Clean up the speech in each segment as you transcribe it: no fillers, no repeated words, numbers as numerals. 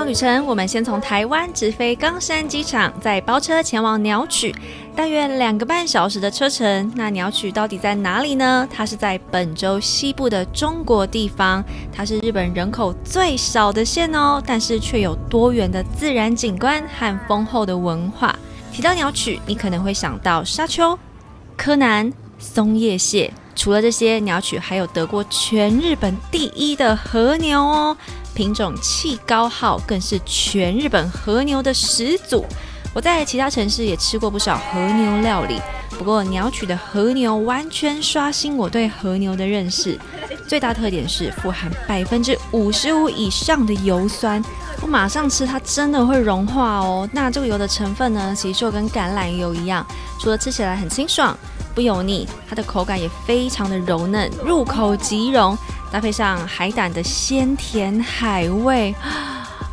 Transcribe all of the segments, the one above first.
旅程，我们先从台湾直飞冈山机场，再包车前往鸟取，大约2个半小时的车程。那鸟取到底在哪里呢？它是在本州西部的中国地方，它是日本人口最少的县哦，但是却有多元的自然景观和丰厚的文化。提到鸟取，你可能会想到沙丘、柯南、松叶蟹。除了这些，鸟取还有得过全日本第1的和牛哦，品种气高号更是全日本和牛的始祖。我在其他城市也吃过不少和牛料理，不过鸟取的和牛完全刷新我对和牛的认识。最大特点是富含55%以上的油酸，我马上吃它真的会融化哦。那这个油的成分呢，其实就跟橄榄油一样，除了吃起来很清爽不油腻，它的口感也非常的柔嫩，入口即溶，搭配上海胆的鲜甜海味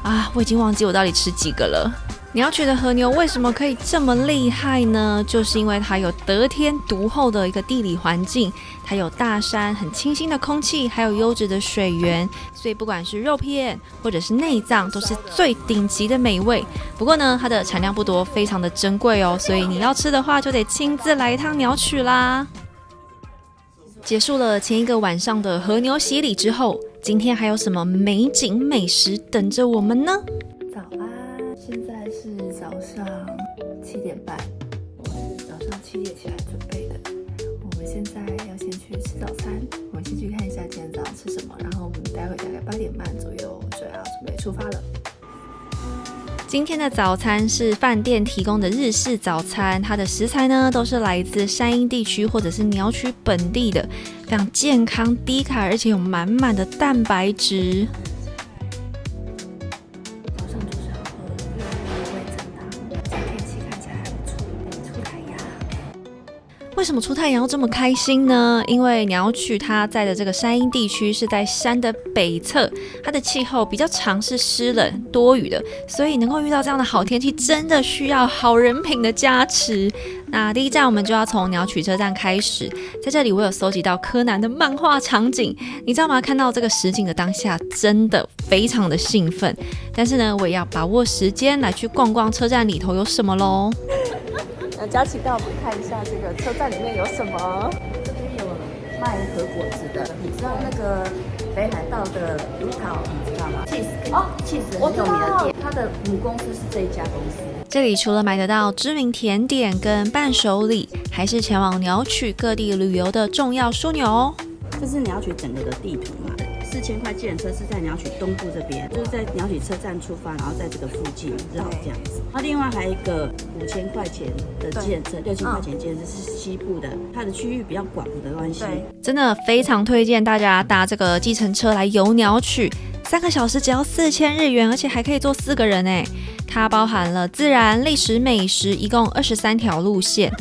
啊，我已经忘记我到底吃几个了。鸟取的和牛为什么可以这么厉害呢？就是因为它有得天独厚的一个地理环境，它有大山、很清新的空气，还有优质的水源，所以不管是肉片或者是内脏，都是最顶级的美味。不过呢，它的产量不多，非常的珍贵哦，所以你要吃的话，就得亲自来一趟鸟取啦。结束了前一个晚上的和牛洗礼之后，今天还有什么美景美食等着我们呢？早安，现在是早上7点半，我是早上7点起来准备的。我们现在要先去吃早餐，我们先去看一下今天早上吃什么，然后我们待会大概8点半左右就要准备出发了。今天的早餐是饭店提供的日式早餐，它的食材呢都是来自山阴地区或者是鸟取本地的，非常健康低卡，而且有满满的蛋白质。早上就是要喝热味噌汤，今天天气看起来还不错，出太阳。为什么出太阳要这么开心呢？因为鸟取它在的这个山阴地区是在山的北侧，它的气候比较常是湿冷多雨的，所以能够遇到这样的好天气，真的需要好人品的加持。那第一站我们就要从鸟取车站开始，在这里我有搜集到柯南的漫画场景，你知道吗？看到这个实景的当下，真的非常的兴奋。但是呢，我也要把握时间来去逛逛车站里头有什么咯。佳琪带我们看一下这个车站里面有什么。这边有卖和果子的，你知道那个北海道的芦桃，你知道吗？Cheese 很有名的店，它的母公司是这一家公司。这里除了买得到知名甜点跟伴手礼，还是前往鸟取各地旅游的重要枢纽哦。这是鸟取整个的地图嘛，4000块计程车是在鸟取东部这边，就是在鸟取车站出发，然后在这个附近绕这样子。然后另外还有一个5000块钱的计程车，6000块钱计程车是西部的，它的区域比较广的关系。真的非常推荐大家搭这个计程车来游鸟取，3个小时只要4000日元，而且还可以坐4个人哎。它包含了自然、历史、美食，一共23条路线。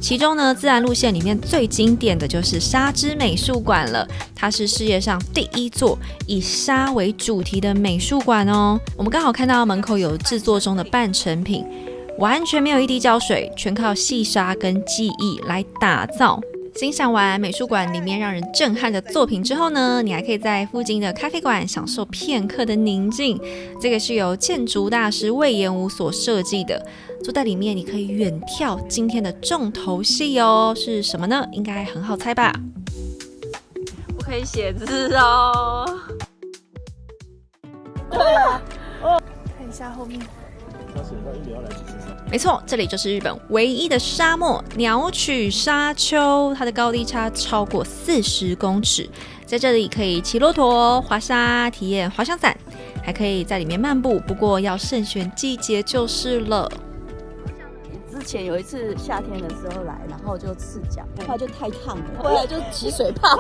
其中呢，自然路线里面最经典的就是沙之美术馆了，它是世界上第1座以沙为主题的美术馆哦。我们刚好看到门口有制作中的半成品，完全没有一滴胶水，全靠细沙跟技艺来打造。欣赏完美术馆里面让人震撼的作品之后呢，你还可以在附近的咖啡馆享受片刻的宁静。这个是由建筑大师隈研吾所设计的，坐在里面你可以远眺今天的重头戏哦，是什么呢？应该很好猜吧？我可以写字哦。对啊，看一下后面。没错，这里就是日本唯一的沙漠鸟取沙丘，它的高低差超过40公尺。在这里可以骑骆驼、滑沙、体验滑翔伞，还可以在里面漫步，不过要慎选季节就是了。之前有一次夏天的时候来，然后就赤脚，后来就太烫了，后来就起水泡，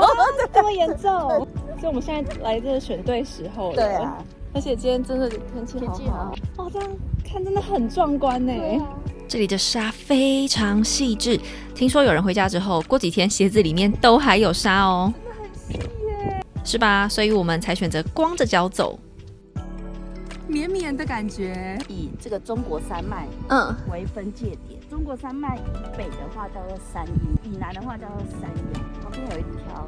这么严重？所以我们现在来这选对时候了。对啊，而且今天真的天气好好，哇，这样看真的很壮观呢。这里的沙非常细致，听说有人回家之后，过几天鞋子里面都还有沙哦。真的很细耶，是吧？所以我们才选择光着脚走。绵绵的感觉。以这个中国山脉为分界点，中国山脉以北的话叫做山阴，以南的话叫做山阳，旁边有一条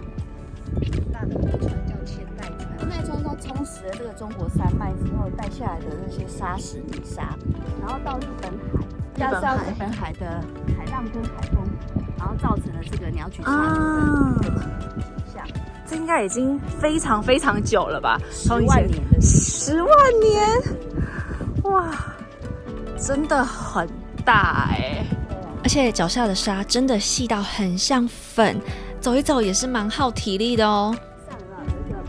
大的河川叫千代川，那一说它充实了这个中国山脉之后带下来的那些沙石泥沙，然后到日本海，加上日本海的海浪跟海风，然后造成了这个鸟取砂丘的景象。这应该已经非常非常久了吧？10万年的10万年，哇，真的很大哎！而且脚下的沙真的细到很像粉，走一走也是蛮耗体力的哦。上有一个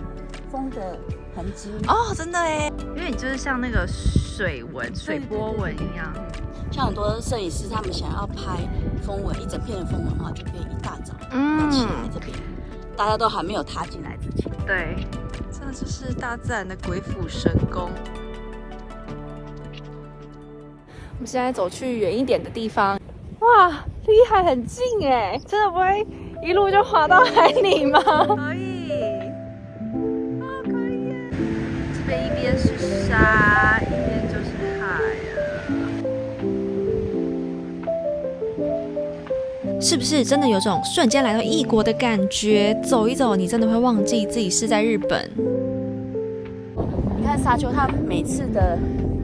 风的痕迹哦，真的哎，因为你就是像那个水纹、水波纹一样。像很多摄影师他们想要拍风纹，一整片的风纹的话，就可以一大早要起来这边。大家都还没有踏进来之前，对，真的就是大自然的鬼斧神工。我们现在走去远一点的地方，哇，离海很近哎，真的不会一路就滑到海里吗？可以，可以耶！这边一边是沙，一边就是海了。是不是真的有种瞬间来到异国的感觉？走一走，你真的会忘记自己是在日本。你看沙丘，它每次的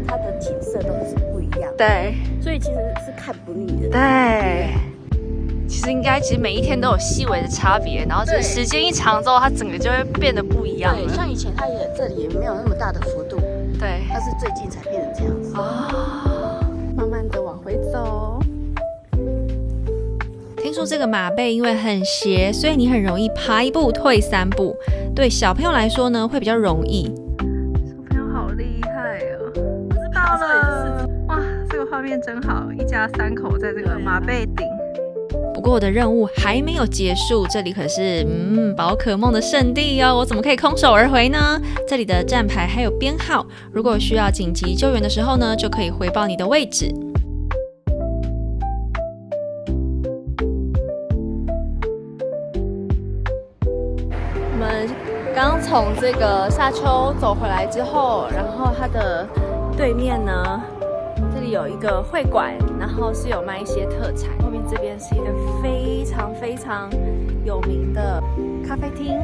它的景色都是不一样，对，所以其实是看不腻的。对，其实每一天都有细微的差别，然后只是时间一长之后，它整个就会变得不一样了。对，像以前它也这里也没有那么大的幅度，对，它是最近才变成这样子。慢慢的往回走。听说这个马背因为很斜，所以你很容易爬一步退3步。对小朋友来说呢，会比较容易。小朋友好厉害哦！我知道了，哇，这个画面真好，一家3口在这个马背顶。不过我的任务还没有结束，这里可是宝可梦的圣地哦，我怎么可以空手而回呢？这里的站牌还有编号，如果需要紧急救援的时候呢，就可以回报你的位置。我们刚从这个沙丘走回来之后，然后它的对面呢，这里有一个会馆，然后是有卖一些特产。后面这边是一个非常非常有名的咖啡厅。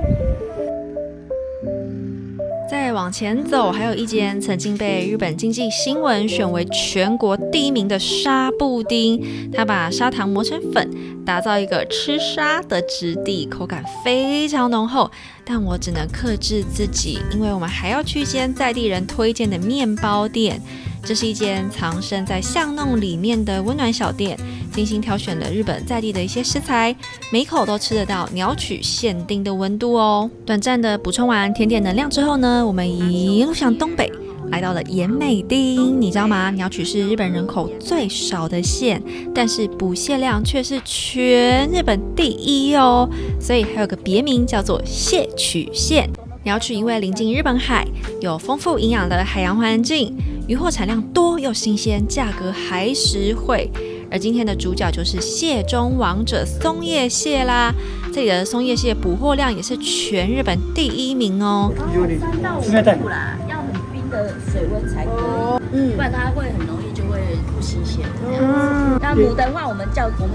再往前走，还有一间曾经被日本经济新闻选为全国第1名的沙布丁。它把砂糖磨成粉，打造一个吃沙的质地，口感非常浓厚。但我只能克制自己，因为我们还要去一间在地人推荐的面包店。这是一间藏身在巷弄里面的温暖小店，精心挑选了日本在地的一些食材，每口都吃得到鸟取限定的温度哦。短暂的补充完甜点能量之后呢，我们一路向东北，来到了岩美町。你知道吗？鸟取是日本人口最少的县，但是捕蟹量却是全日本第1哦，所以还有个别名叫做蟹取县。鸟取因为临近日本海，有丰富营养的海洋环境，渔获产量多又新鲜，价格还实惠。而今天的主角就是蟹中王者松叶蟹啦，这里的松叶蟹捕获量也是全日本第1名哦。3到5度啦，要很冰的水温才可以，不然它会很容易就会不新鲜这样子。那母的话，我们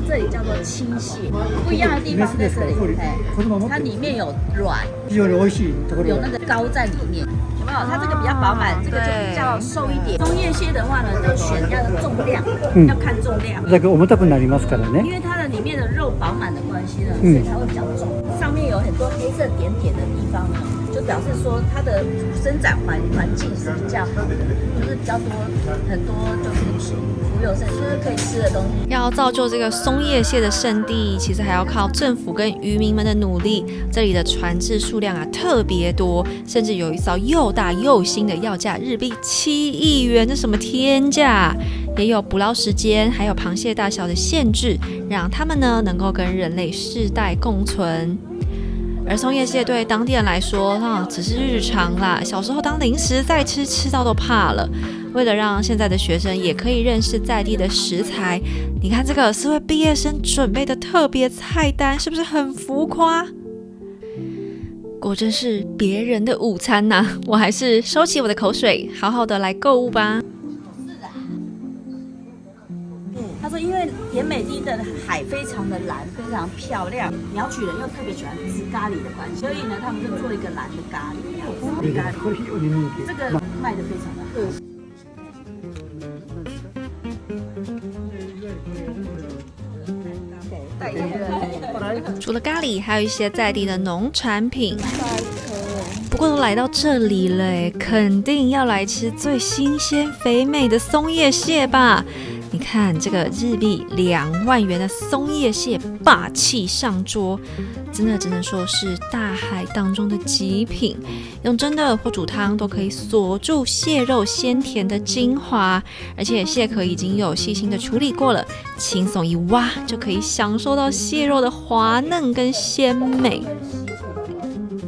这里叫做青蟹，不一样的地方在这里，它里面有卵，有那个膏在里面。它这个比较饱满，这个就比较瘦一点。松叶蟹的话呢，要选要重量，要看重量。重たくなりますからね。因为它的里面的肉饱满的关系呢，所以它会比较重。上面有很多黑色点点的地方呢，就表示说它的生长环境是比较好的，就是比较多很多就是浮游生，就是可以吃的东西。要造就这个松叶蟹的圣地，其实还要靠政府跟渔民们的努力。这里的船只数量特别多，甚至有一艘又大又新的要价日币7亿元，这什么天价！也有捕捞时间，还有螃蟹大小的限制，让它们呢能够跟人类世代共存。而松叶蟹对当地人来说，只是日常啦。小时候当零食在吃，吃到都怕了。为了让现在的学生也可以认识在地的食材，你看这个是为毕业生准备的特别菜单，是不是很浮夸？果真是别人的午餐呐！我还是收起我的口水，好好的来购物吧。他说因为延美町的海非常的蓝，非常漂亮，鸟取人又特别喜欢吃咖喱的关系，所以呢，他们就做一个蓝的咖喱，这个卖的非常的好。除了咖喱，还有一些在地的农产品。不过都来到这里了，肯定要来吃最新鲜肥美的松叶蟹吧。你看这个日币2万元的松叶蟹霸气上桌，真的只能说是大海当中的极品，用蒸的或煮汤都可以锁住蟹肉鲜甜的精华，而且蟹壳已经有细心的处理过了，轻松一挖就可以享受到蟹肉的滑嫩跟鲜美。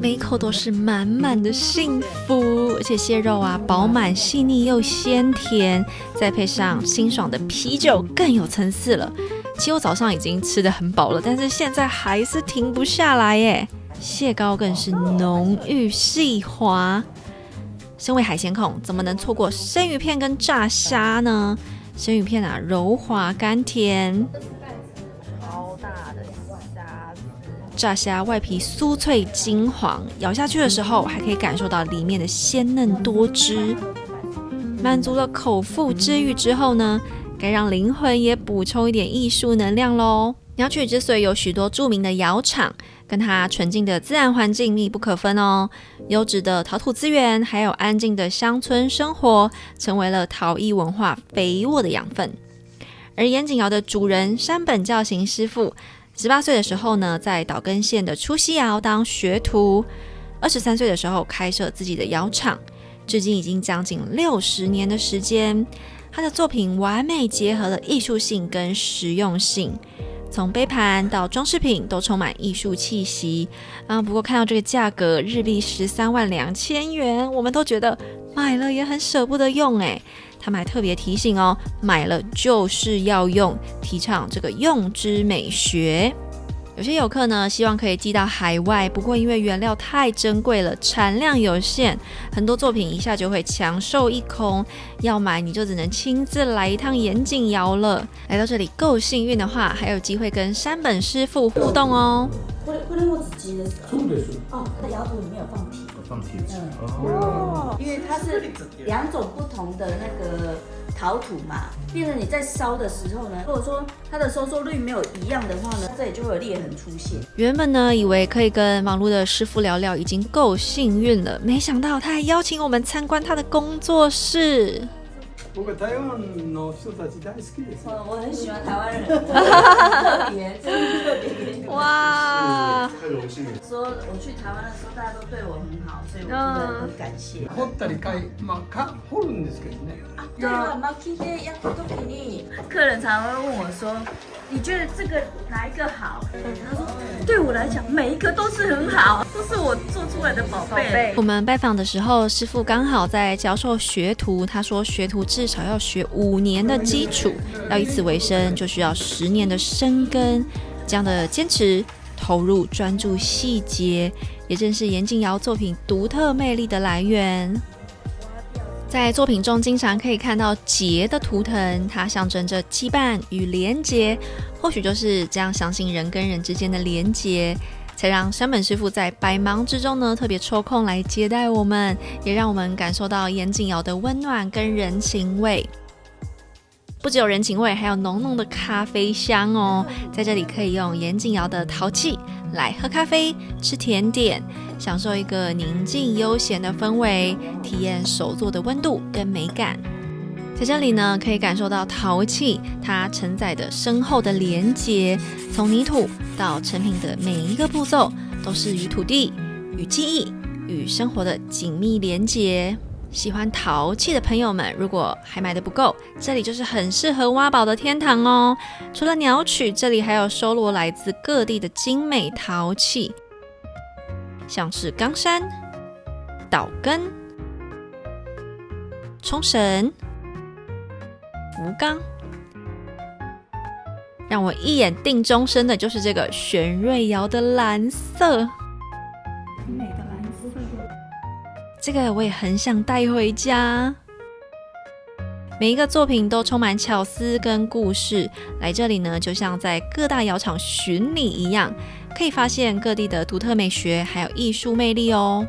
每一口都是满满的幸福，而且蟹肉啊饱满细腻又鲜甜，再配上清爽的啤酒，更有层次了。其实我早上已经吃得很饱了，但是现在还是停不下来耶。蟹膏更是浓郁细滑，身为海鲜控，怎么能错过生鱼片跟炸虾呢？生鱼片啊，柔滑甘甜。炸虾外皮酥脆金黄，咬下去的时候还可以感受到里面的鲜嫩多汁。满足了口腹之欲之后呢，该让灵魂也补充一点艺术能量咯。鸟取之所以有许多著名的窑厂，跟它纯净的自然环境密不可分哦。优质的陶土资源，还有安静的乡村生活，成为了陶艺文化肥沃的养分。而岩井窑的主人山本教行师傅，18岁的时候呢，在岛根县的出西窑当学徒，23岁的时候开设自己的窑厂，至今已经将近60年的时间。他的作品完美结合了艺术性跟实用性，从杯盘到装饰品都充满艺术气息不过看到这个价格日币132000元，我们都觉得买了也很舍不得用耶。他们还特别提醒哦，买了就是要用，提倡这个用之美学。有些游客呢，希望可以寄到海外，不过因为原料太珍贵了，产量有限，很多作品一下就会抢售一空，要买你就只能亲自来一趟岩井窑了。来到这里够幸运的话，还有机会跟山本师傅互动哦。これも土ですか？そうです。它的窑土里面有放铁。放铁质因为它是2种不同的那个陶土嘛，变成你在烧的时候呢，如果说它的收缩率没有一样的话呢，这里就会有裂痕出现。原本呢，以为可以跟忙碌的师傅聊聊已经够幸运了，没想到他还邀请我们参观他的工作室。僕は台湾の人たち大好きです。我很喜欢台湾人，特别，真的特别。哇！太荣幸了。说我去台湾的时候，大家都对我很好，所以我真的很感谢。掘ったり掘るんですけどね。对了，薪でやった時に，客人常会问我说：“你觉得这个哪一个好？”他说：“对我来讲，每一个都是很好，都是我做出来的宝贝。”我们拜访的时候，师傅刚好在教授学徒，他说学徒至少要学5年的基础，要以此为生，就需要10年的深耕。这样的坚持、投入、专注细节，也正是岩井窑作品独特魅力的来源。在作品中经常可以看到结的图腾，它象征着羁绊与连结，或许就是这样相信人跟人之间的连结，才让山本师傅在百忙之中呢特别抽空来接待我们，也让我们感受到岩井窑的温暖跟人情味。不只有人情味，还有浓浓的咖啡香哦。在这里可以用岩井窑的陶器来喝咖啡、吃甜点，享受一个宁静悠闲的氛围，体验手作的温度跟美感。在这里呢，可以感受到陶器它承载的深厚的连结，从泥土到成品的每一个步骤，都是与土地、与记忆、与生活的紧密连结。喜欢陶器的朋友们，如果还买的不够，这里就是很适合挖宝的天堂哦。除了鸟取，这里还有收罗来自各地的精美陶器，像是冈山、岛根、冲绳、福冈。让我一眼定终身的就是这个玄瑞窑的蓝色，美的蓝色。这个我也很想带回家。每一个作品都充满巧思跟故事。来这里呢，就像在各大窑厂巡礼一样，可以发现各地的独特美学还有艺术魅力哦。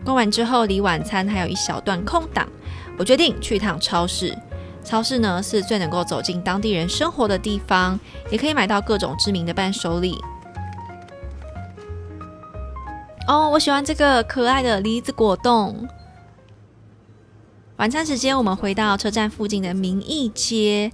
逛完之后，离晚餐还有一小段空档，我决定去一趟超市。超市呢是最能够走进当地人生活的地方，也可以买到各种知名的伴手礼。哦，我喜欢这个可爱的梨子果冻。晚餐时间，我们回到车站附近的民艺街。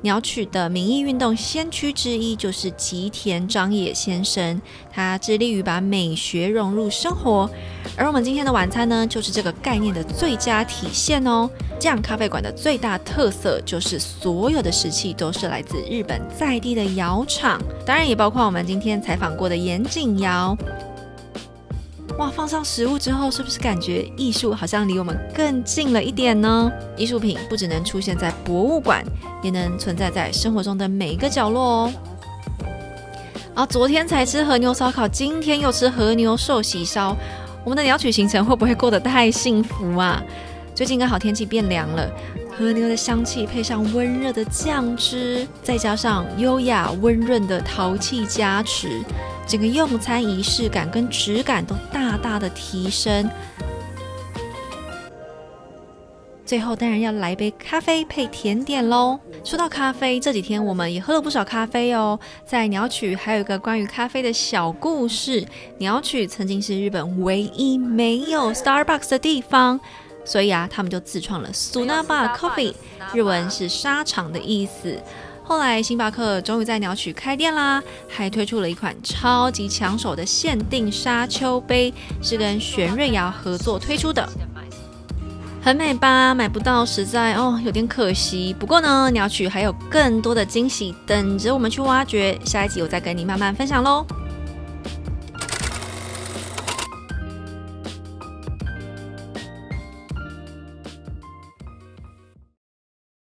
鸟取的民艺运动先驱之一就是吉田张野先生，他致力于把美学融入生活，而我们今天的晚餐呢，就是这个概念的最佳体现哦。这样咖啡馆的最大特色就是所有的食器都是来自日本在地的窑厂，当然也包括我们今天采访过的岩井窑。哇，放上食物之后，是不是感觉艺术好像离我们更近了一点呢？艺术品不只能出现在博物馆，也能存在在生活中的每一个角落哦。昨天才吃和牛烧烤，今天又吃和牛寿喜烧，我们的鸟取行程会不会过得太幸福啊？最近刚好天气变凉了，和牛的香气配上温热的酱汁，再加上优雅温润的陶器加持，整个用餐仪式感跟质感都大大的提升。最后当然要来杯咖啡配甜点咯。说到咖啡，这几天我们也喝了不少咖啡哦。在鸟取还有一个关于咖啡的小故事，鸟取曾经是日本唯一没有 Starbucks 的地方，所以他们就自创了 Sunaba Coffee， 日文是沙场的意思。后来星巴克终于在鸟取开店啦，还推出了一款超级抢手的限定沙丘杯，是跟玄瑞窑合作推出的。很美吧？买不到实在有点可惜。不过呢，鸟取还有更多的惊喜等着我们去挖掘，下一集我再跟你慢慢分享咯。